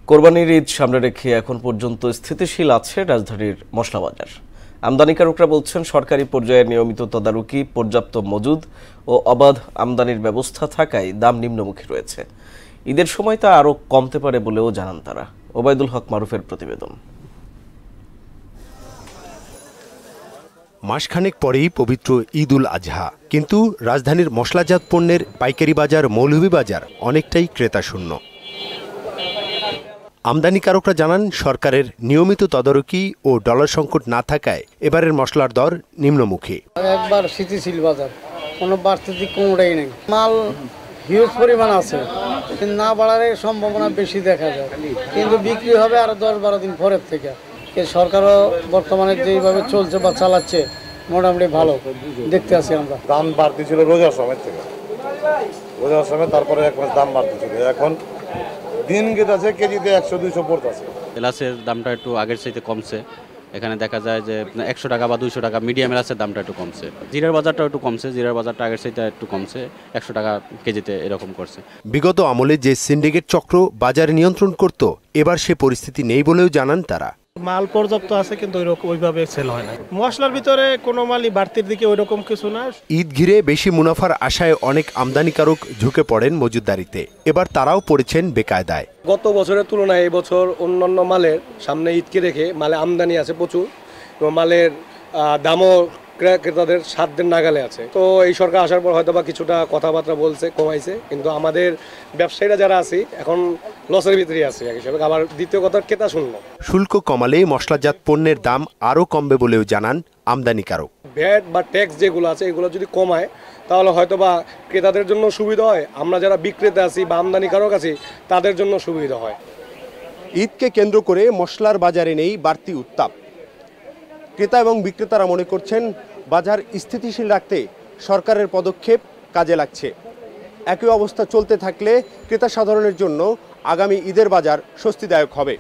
কোরবানির ঈদ সামনে রেখে এখন পর্যন্ত স্থিতিশীল আছে রাজধানীর মশলা বাজার। আমদানিকারকরা বলছেন সরকারি পর্যায়ে নিয়মিত তদারকি, পর্যাপ্ত মজুদ ও অবাধ আমদানির ব্যবস্থা থাকায় দাম নিম্নমুখী রয়েছে। ঈদের সময় তা আরও কমতে পারে বলেও জানান তারা। ওবায়দুল হক মারুফের প্রতিবেদন। মাসখানেক পরেই পবিত্র ঈদ উল আজহা, কিন্তু রাজধানীর মশলাজাত পণ্যের পাইকারি বাজার, মৌলভীবাজার অনেকটাই ক্রেতাশূন্য। আমদানিকারকরা জানান সরকারের নিয়মিত তদারকি ও ডলার সংকট না থাকায় এবারের মশলার দর নিম্নমুখী। একবার স্থিতিশীল বাজার, কোনো বাড়তি কোনোটাই নেই। মাল হিউজ পরিমাণ আছে, কিন্তু না বাড়ার সম্ভাবনা বেশি দেখা যায়, কিন্তু বিক্রি হবে আরো 10-12 দিন পরের থেকে। সরকারও বর্তমানে যেভাবে চলছে বা চালাচ্ছে মোটামুটি ভালো দেখতে আছি আমরা। দাম বাড়তি ছিল রোজার সময় থেকে, রোজার সময় তারপরে এক মাস দাম বাড়তি ছিল, এখন দিন গেছে কেজিতে 100-200 পড়তেছে। এলাচের দামটা একটু আগের চাইতে কমছে, এখানে দেখা যায় যে 100 টাকা বা 200 টাকা মিডিয়াম এলাচের দামটা একটু কমছে। জিরার বাজারটা একটু কমছে, জিরার বাজারটা আগের চাইতে একটু কমছে, 100 টাকা কেজিতে এরকম করছে। বিগত আমলে যে সিন্ডিকেট চক্র বাজার নিয়ন্ত্রণ করত, এবার সে পরিস্থিতি নেই বলেও জানান তারা। মাল পর্যাপ্ত আছে, কিন্তু ওইভাবে সেল হয় না। মশলার ভিতরে কোনো মালই বাড়তির দিকে ওইরকম কিছু না। ঈদ ঘিরে বেশি মুনাফার আশায় অনেক আমদানিকারক ঝুঁকে পড়েন মজুতদারিতে। এবার তারাও পড়েছেন বেকায়দায়। গত বছরের তুলনায় এই বছর অন্যান্য মালের সামনে ঈদকে রেখে মালে আমদানি আছে প্রচুর, এবং মালের দামও ক্রেতাদের সাধ্যের নাগালে আছে। তো এই সরকার আসার পর হয়তো বা কিছুটা কথাবার্তা বলছে, কমাইছে, কিন্তু আমাদের ব্যবসায়ীরা যারা আছি এখন লসের ভিতরে আছে এক হিসাবে। আবার দ্বিতীয় কথা, ক্রেতা শূন্য। শুল্ক কমালে মশলাজাত পণ্যের দাম আরও কমবে বলেও জানান আমদানিকারক। ভ্যাট বা ট্যাক্স যেগুলো আছে এগুলো যদি কমায় তাহলে হয়তো বা ক্রেতাদের জন্য সুবিধা হয়, আমরা যারা বিক্রেতা আছি বা আমদানিকারক আছি তাদের জন্য সুবিধা হয়। ঈদকে কেন্দ্র করে মশলার বাজারে নেই বাড়তি উত্তাপ। ক্রেতা এবং বিক্রেতারা মনে করছেন বাজার স্থিতিশীল রাখতে সরকারের পদক্ষেপ কাজে লাগছে। একই অবস্থা চলতে থাকলে ক্রেতা সাধারণের জন্য আগামী ঈদের বাজার স্বস্তিদায়ক হবে।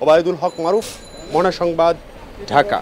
ওবায়দুল হক মারুফ, মনা সংবাদ, ঢাকা।